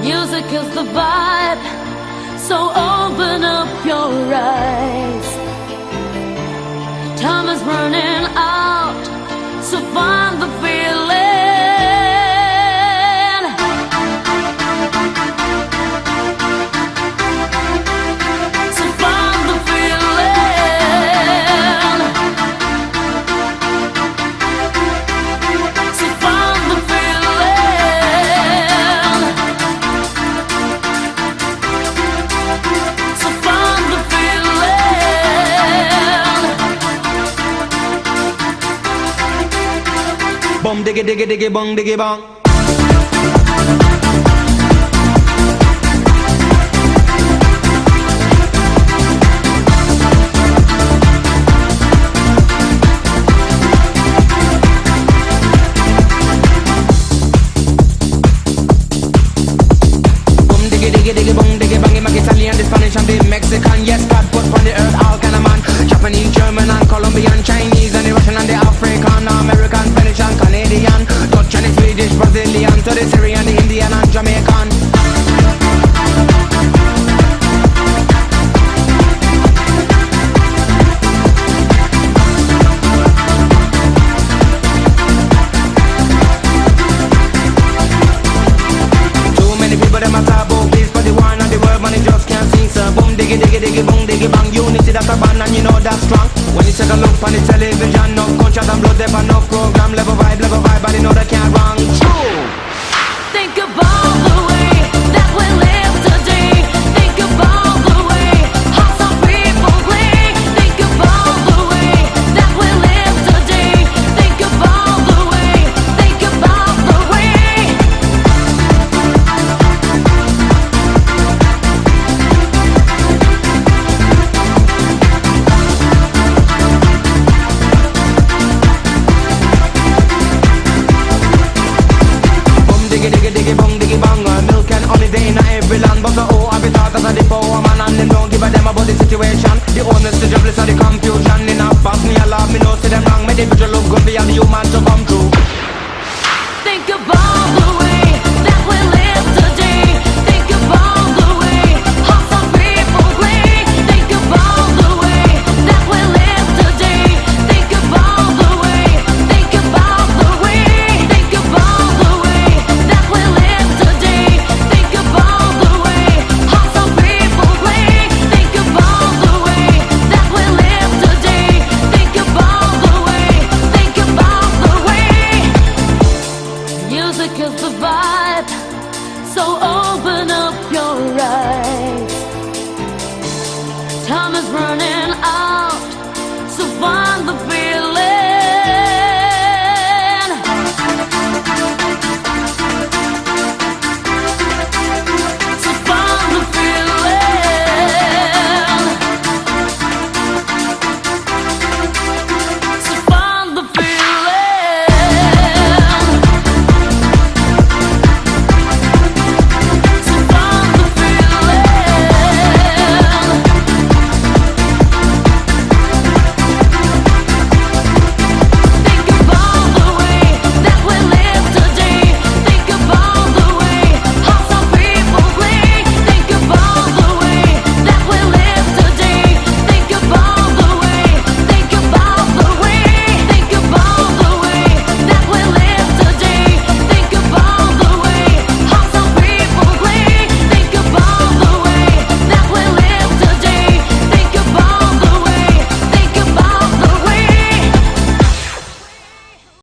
Music is the vibe, so open up your eyes. Time is running out, so find the feeling. So find the feeling. So find the feeling. So find the feeling. Bum diggy diggy diggy bong diggy bong. Bum diggy diggy diggy bong diggy bang. I'm Italian, the Spanish and the Mexican. Yes, God put on the earth all kind of man. Japanese, German and Colombian, Chinese and the Russian and the African, American, Spanish and Canadian, Dutch and the Swedish, Brazilian, to the Syrian, the Indian and Jamaican. Too many people them a talk about peace, but the war and the world, man, they just can't sing. So boom diggy diggy diggy boom diggy bang. Unity that's a band and you know that's strong. When you take a look on the television, no gunshot and blood, there no program. Level vibe, but they know they can't wrong. True. Think about